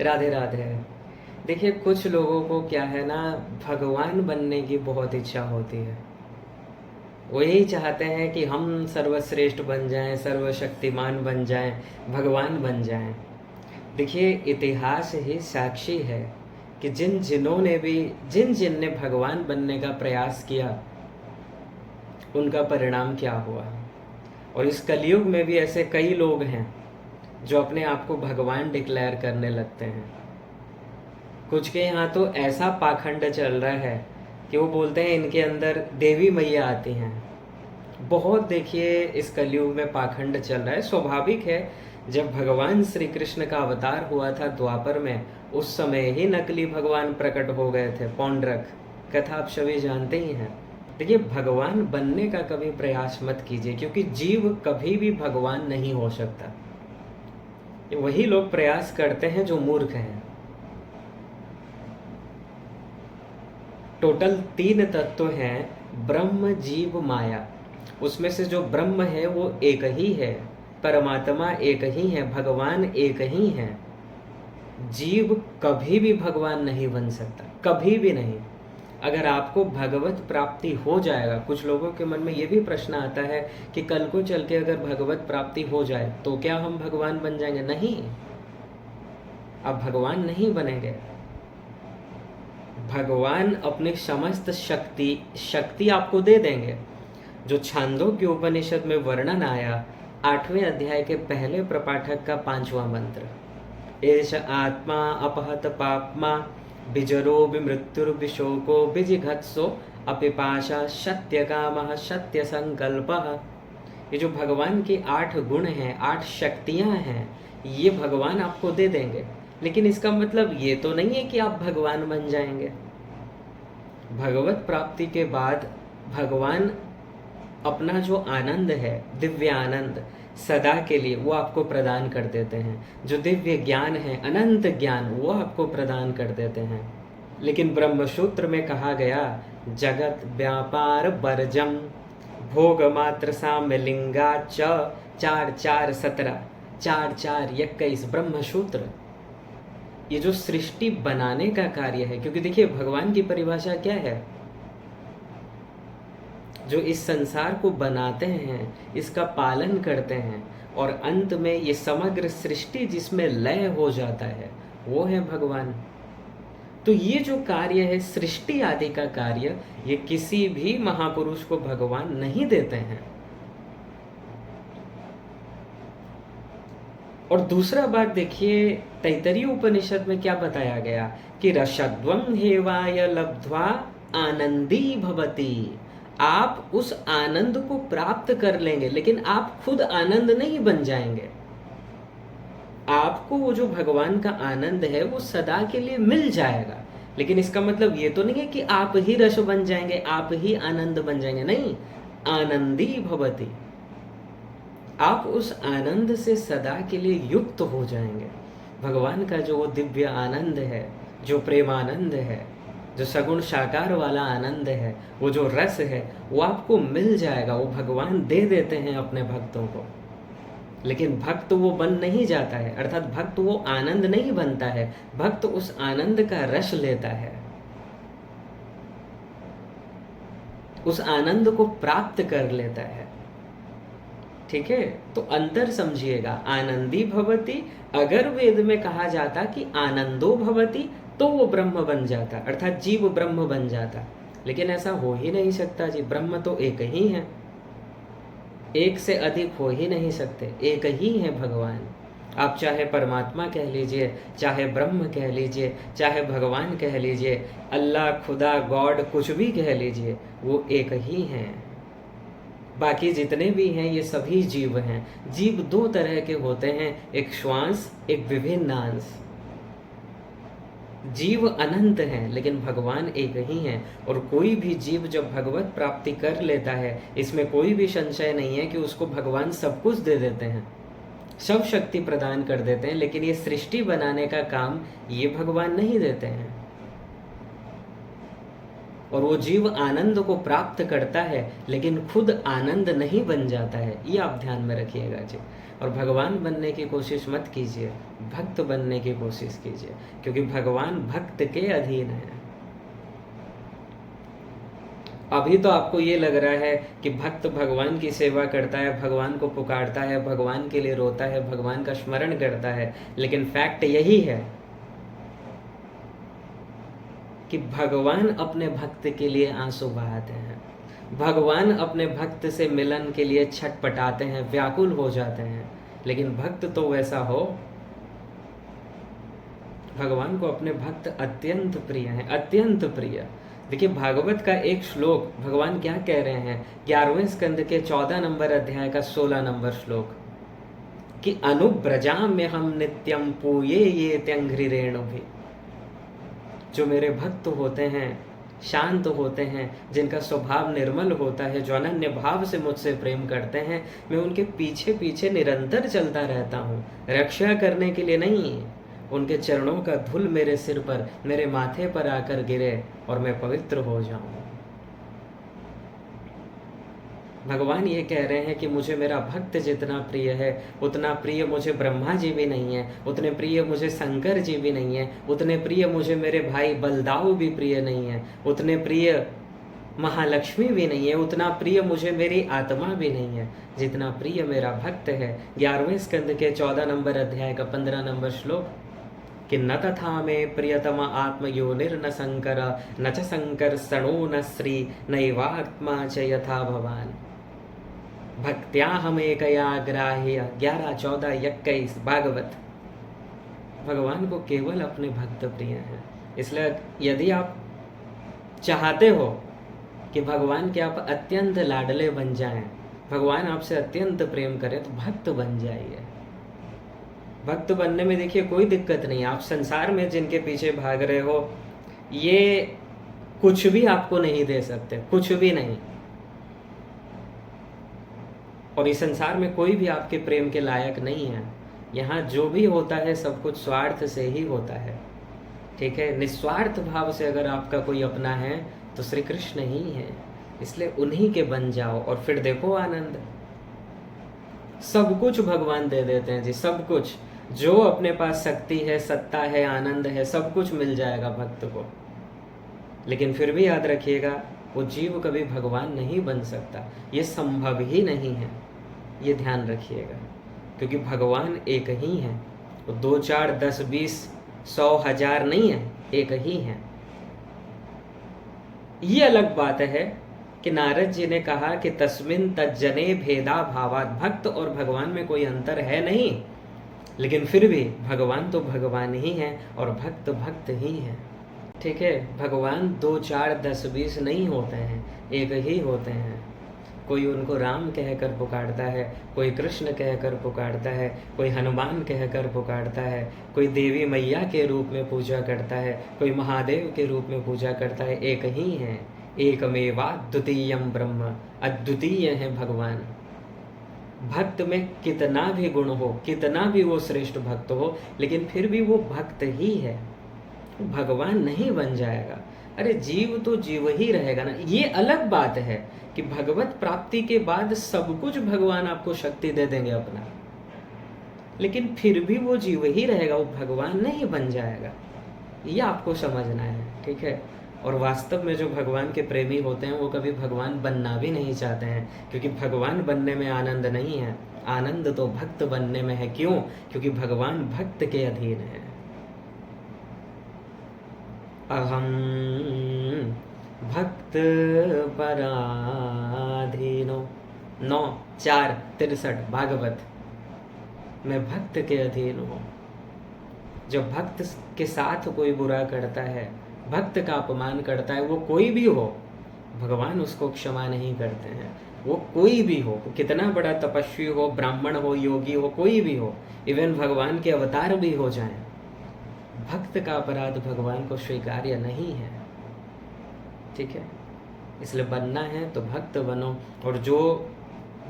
राधे राधे। देखिए, कुछ लोगों को क्या है ना, भगवान बनने की बहुत इच्छा होती है। वो यही चाहते हैं कि हम सर्वश्रेष्ठ बन जाएं, सर्वशक्तिमान बन जाएं, भगवान बन जाएं। देखिए, इतिहास ही साक्षी है कि जिन जिन ने भगवान बनने का प्रयास किया, उनका परिणाम क्या हुआ। और इस कलयुग में भी ऐसे कई लोग हैं जो अपने आप को भगवान डिक्लेयर करने लगते हैं। कुछ के यहाँ तो ऐसा पाखंड चल रहा है कि वो बोलते हैं इनके अंदर देवी मैया आती हैं। बहुत, देखिए, इस कलयुग में पाखंड चल रहा है। स्वाभाविक है, जब भगवान श्री कृष्ण का अवतार हुआ था द्वापर में, उस समय ही नकली भगवान प्रकट हो गए थे। पौंड्रक कथा आप सभी जानते ही हैं। देखिए, भगवान बनने का कभी प्रयास मत कीजिए, क्योंकि जीव कभी भी भगवान नहीं हो सकता। वही लोग प्रयास करते हैं जो मूर्ख हैं। टोटल 3 तत्व हैं, ब्रह्म जीव माया। उसमें से जो ब्रह्म है वो एक ही है, परमात्मा एक ही है, भगवान एक ही है। जीव कभी भी भगवान नहीं बन सकता, कभी भी नहीं। अगर आपको भगवत प्राप्ति हो जाएगा, कुछ लोगों के मन में ये भी प्रश्न आता है कि कल को चल के अगर भगवत प्राप्ति हो जाए तो क्या हम भगवान बन जाएंगे? नहीं, आप भगवान नहीं बनेंगे। भगवान अपनी समस्त शक्ति आपको दे देंगे। जो छांदोग्य उपनिषद में वर्णन आया, 8वें अध्याय के पहले प्रपाठक का 5वां मंत्र, एष आत्मा अपहत पाप्मा बिजरो विमृत्युर्विशोको विजिघत्सो अपिपाशा सत्यकामः सत्य संकल्पः। ये जो भगवान के 8 गुण हैं, 8 शक्तियां हैं, ये भगवान आपको दे देंगे। लेकिन इसका मतलब ये तो नहीं है कि आप भगवान बन जाएंगे। भगवत प्राप्ति के बाद भगवान अपना जो आनंद है, दिव्य आनंद, सदा के लिए वो आपको प्रदान कर देते हैं। जो दिव्य ज्ञान है, अनंत ज्ञान, वो आपको प्रदान कर देते हैं। लेकिन ब्रह्मसूत्र में कहा गया, जगत व्यापार वर्जम भोग मात्र साम्य लिंगा च 4-4-17 4-4-21 ब्रह्मसूत्र। ये जो सृष्टि बनाने का कार्य है, क्योंकि देखिए भगवान की परिभाषा क्या है, जो इस संसार को बनाते हैं, इसका पालन करते हैं, और अंत में ये समग्र सृष्टि जिसमें लय हो जाता है, वो है भगवान। तो ये जो कार्य है, सृष्टि आदि का कार्य, ये किसी भी महापुरुष को भगवान नहीं देते हैं। और दूसरा बात देखिए, तैतरीय उपनिषद में क्या बताया गया कि रसद्वं हेवाय लब्ध्वा आनंदी भवति। आप उस आनंद को प्राप्त कर लेंगे, लेकिन आप खुद आनंद नहीं बन जाएंगे। आपको वो जो भगवान का आनंद है वो सदा के लिए मिल जाएगा। लेकिन इसका मतलब ये तो नहीं है कि आप ही रस बन जाएंगे, आप ही आनंद बन जाएंगे। नहीं, आनंदी भवति, आप उस आनंद से सदा के लिए युक्त हो जाएंगे। भगवान का जो वो दिव्य आनंद है, जो प्रेमानंद है, जो सगुण साकार वाला आनंद है, वो जो रस है, वो आपको मिल जाएगा। वो भगवान दे देते हैं अपने भक्तों को। लेकिन भक्त वो बन नहीं जाता है, अर्थात भक्त वो आनंद नहीं बनता है, भक्त उस आनंद का रस लेता है, उस आनंद को प्राप्त कर लेता है। ठीक है, तो अंतर समझिएगा। आनंदी भवति, अगर वेद में कहा जाता कि आनंदो भवति, तो वो ब्रह्म बन जाता, अर्थात जीव ब्रह्म बन जाता। लेकिन ऐसा हो ही नहीं सकता जी, ब्रह्म तो एक ही है, एक से अधिक हो ही नहीं सकते, एक ही है भगवान। आप चाहे परमात्मा कह लीजिए, चाहे ब्रह्म कह लीजिए, चाहे भगवान कह लीजिए, अल्लाह, खुदा, गॉड, कुछ भी कह लीजिए, वो एक ही हैं। बाकी जितने भी हैं ये सभी जीव हैं। जीव 2 तरह के होते हैं, एक श्वास, एक विभिन्न अंश। जीव अनंत हैं, लेकिन भगवान एक ही हैं। और कोई भी जीव जब भगवत प्राप्ति कर लेता है, इसमें कोई भी संशय नहीं है कि उसको भगवान सब कुछ दे देते हैं, सब शक्ति प्रदान कर देते हैं। लेकिन ये सृष्टि बनाने का काम ये भगवान नहीं देते हैं। और वो जीव आनंद को प्राप्त करता है लेकिन खुद आनंद नहीं बन जाता है, ये आप ध्यान में रखिएगा जी। और भगवान बनने की कोशिश मत कीजिए, भक्त बनने की कोशिश कीजिए, क्योंकि भगवान भक्त के अधीन है। अभी तो आपको ये लग रहा है कि भक्त भगवान की सेवा करता है, भगवान को पुकारता है, भगवान के लिए रोता है, भगवान का स्मरण करता है, लेकिन फैक्ट यही है कि भगवान अपने भक्त के लिए आंसू बहाते हैं, भगवान अपने भक्त से मिलन के लिए छटपटाते हैं, व्याकुल हो जाते हैं। लेकिन भक्त तो वैसा हो, भगवान को अपने भक्त अत्यंत प्रिय हैं, अत्यंत प्रिय। देखिए भागवत का एक श्लोक भगवान क्या कह रहे हैं, 11वें स्कंद के 14 नंबर अध्याय का 16 नंबर श्लोक, कि अनुब्रजाम में हम नित्यम पूये ये त्यंघ्रिरेणु भी। जो मेरे भक्त होते हैं, शांत होते हैं, जिनका स्वभाव निर्मल होता है, जो अनन्य भाव से मुझसे प्रेम करते हैं, मैं उनके पीछे पीछे निरंतर चलता रहता हूँ, रक्षा करने के लिए नहीं। उनके चरणों का धूल मेरे सिर पर, मेरे माथे पर आकर गिरे और मैं पवित्र हो जाऊं। भगवान ये कह रहे हैं कि मुझे मेरा भक्त जितना प्रिय है, उतना प्रिय मुझे ब्रह्मा जी भी नहीं है, उतने प्रिय मुझे शंकर जी भी नहीं है, उतने प्रिय मुझे मेरे भाई बलदाऊ भी प्रिय नहीं है, उतने प्रिय महालक्ष्मी भी नहीं है, उतना प्रिय मुझे मेरी आत्मा भी नहीं है, जितना प्रिय मेरा भक्त है। 11वें स्कंद के 14 नंबर अध्याय का 15 नंबर श्लोक, कि न तथा में प्रियतम आत्मयोनिर्न शंकर न च शंकर सणो न श्री नैवात्मा च यथा भवान भक्त्या हम एकया ग्राह्य। 11, 14, 21 भागवत। भगवान को केवल अपने भक्त प्रिय हैं। इसलिए यदि आप चाहते हो कि भगवान के आप अत्यंत लाडले बन जाएं, भगवान आपसे अत्यंत प्रेम करें, तो भक्त बन जाइए। भक्त बनने में देखिए कोई दिक्कत नहीं। आप संसार में जिनके पीछे भाग रहे हो, ये कुछ भी आपको नहीं दे सकते, कुछ भी नहीं। और इस संसार में कोई भी आपके प्रेम के लायक नहीं है। यहाँ जो भी होता है सब कुछ स्वार्थ से ही होता है, ठीक है। निस्वार्थ भाव से अगर आपका कोई अपना है तो श्री कृष्ण ही है। इसलिए उन्हीं के बन जाओ और फिर देखो आनंद। सब कुछ भगवान दे देते हैं जी, सब कुछ। जो अपने पास शक्ति है, सत्ता है, आनंद है, सब कुछ मिल जाएगा भक्त को। लेकिन फिर भी याद रखिएगा, वो जीव कभी भगवान नहीं बन सकता, ये संभव ही नहीं है, ये ध्यान रखिएगा। क्योंकि भगवान एक ही है, वो 2, 4, 10, 20, 100, 1000 नहीं है, एक ही है। ये अलग बात है कि नारद जी ने कहा कि तस्मिन तज्जने भेदा भावात, भक्त और भगवान में कोई अंतर है नहीं। लेकिन फिर भी भगवान तो भगवान ही है और भक्त भक्त ही है, ठीक है। भगवान 2, 4, 10, 20 नहीं होते हैं, एक ही होते हैं। कोई उनको राम कहकर पुकारता है, कोई कृष्ण कहकर पुकारता है, कोई हनुमान कहकर पुकारता है, कोई देवी मैया के रूप में पूजा करता है, कोई महादेव के रूप में पूजा करता है। एक ही है, एकमेवाद्वितीयम ब्रह्म, अद्वितीय है भगवान। भक्त में कितना भी गुण हो, कितना भी वो श्रेष्ठ भक्त हो, लेकिन फिर भी वो भक्त ही है, भगवान नहीं बन जाएगा। अरे जीव तो जीव ही रहेगा ना। ये अलग बात है कि भगवत प्राप्ति के बाद सब कुछ भगवान आपको शक्ति दे देंगे अपना, लेकिन फिर भी वो जीव ही रहेगा, वो भगवान नहीं बन जाएगा। ये आपको समझना है, ठीक है। और वास्तव में जो भगवान के प्रेमी होते हैं वो कभी भगवान बनना भी नहीं चाहते हैं, क्योंकि भगवान बनने में आनंद नहीं है, आनंद तो भक्त बनने में है। क्यों? क्योंकि भगवान भक्त के अधीन है। अहम भक्त पराधीनो 9, 4, 63 भागवत। मैं भक्त के अधीन हूँ। जब भक्त के साथ कोई बुरा करता है, भक्त का अपमान करता है, वो कोई भी हो, भगवान उसको क्षमा नहीं करते हैं। वो कोई भी हो, कितना बड़ा तपस्वी हो, ब्राह्मण हो, योगी हो, कोई भी हो, इवन भगवान के अवतार भी हो जाएं, भक्त का अपराध भगवान को स्वीकार्य नहीं है, ठीक है। इसलिए बनना है तो भक्त बनो। और जो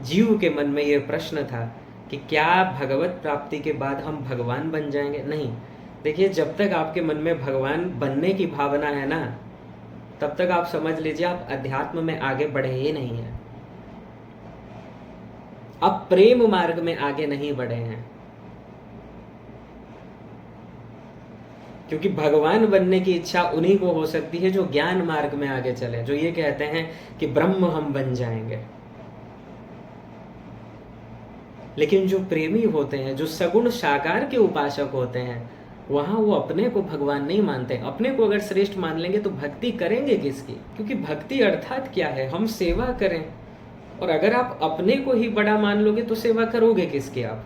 जीव के मन में ये प्रश्न था कि क्या भगवत प्राप्ति के बाद हम भगवान बन जाएंगे, नहीं। देखिए, जब तक आपके मन में भगवान बनने की भावना है ना, तब तक आप समझ लीजिए आप अध्यात्म में आगे बढ़े ही नहीं हैं, आप प्रेम मार्ग में आगे नहीं बढ़े हैं। क्योंकि भगवान बनने की इच्छा उन्हीं को हो सकती है जो ज्ञान मार्ग में आगे चले, जो ये कहते हैं कि ब्रह्म हम बन जाएंगे। लेकिन जो प्रेमी होते हैं, जो सगुण साकार के उपासक होते हैं, वहां वो अपने को भगवान नहीं मानते। अपने को अगर श्रेष्ठ मान लेंगे तो भक्ति करेंगे किसकी? क्योंकि भक्ति अर्थात क्या है? हम सेवा करें। और अगर आप अपने को ही बड़ा मान लोगे तो सेवा करोगे किसकी आप?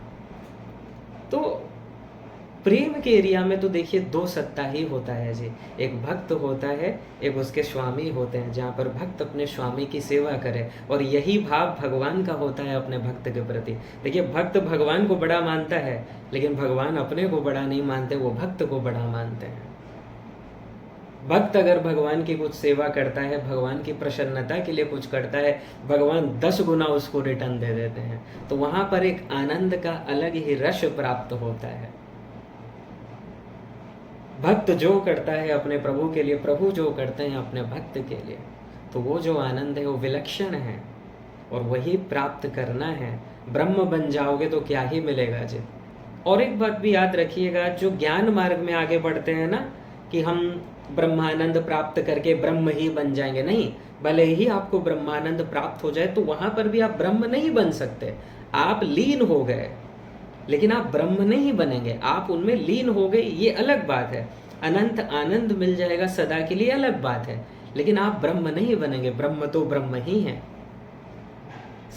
तो प्रेम के एरिया में तो देखिए दो सत्ता ही होता है जी, एक भक्त होता है, एक उसके स्वामी होते हैं, जहाँ पर भक्त अपने स्वामी की सेवा करे। और यही भाव भगवान का होता है अपने भक्त के प्रति। देखिए भक्त भगवान को बड़ा मानता है, लेकिन भगवान अपने को बड़ा नहीं मानते, वो भक्त को बड़ा मानते हैं। भक्त अगर भगवान की कुछ सेवा करता है, भगवान की प्रसन्नता के लिए कुछ करता है, भगवान 10 गुना उसको रिटर्न दे देते हैं। तो वहां पर एक आनंद का अलग ही रस प्राप्त होता है। भक्त जो करता है अपने प्रभु के लिए, प्रभु जो करते हैं अपने भक्त के लिए, तो वो जो आनंद है वो विलक्षण है और वही प्राप्त करना है। ब्रह्म बन जाओगे तो क्या ही मिलेगा जी। और एक बात भी याद रखिएगा, जो ज्ञान मार्ग में आगे बढ़ते हैं ना, कि हम ब्रह्मानंद प्राप्त करके ब्रह्म ही बन जाएंगे, नहीं। भले ही आपको ब्रह्मानंद प्राप्त हो जाए तो वहां पर भी आप ब्रह्म नहीं बन सकते। आप लीन हो गए, लेकिन आप ब्रह्म नहीं बनेंगे। आप उनमें लीन हो गए, ये अलग बात है। अनंत आनंद मिल जाएगा सदा के लिए, अलग बात है। लेकिन आप ब्रह्म नहीं बनेंगे। ब्रह्म तो ब्रह्म ही है।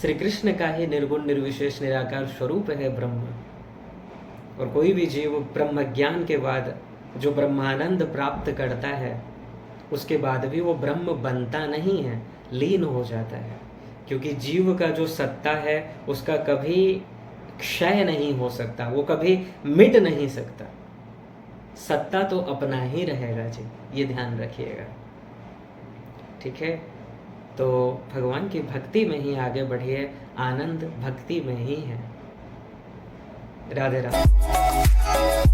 श्री कृष्ण का ही निर्गुण निर्विशेष निराकार स्वरूप है ब्रह्म। और कोई भी जीव ब्रह्म ज्ञान के बाद जो ब्रह्मानंद प्राप्त करता है, उसके बाद भी वो ब्रह्म बनता नहीं है, लीन हो जाता है। क्योंकि जीव का जो सत्ता है उसका कभी क्षय नहीं हो सकता, वो कभी मिट नहीं सकता। सत्ता तो अपना ही रहेगा जी, ये ध्यान रखिएगा। ठीक है, तो भगवान की भक्ति में ही आगे बढ़िए, आनंद भक्ति में ही है। राधे राधे।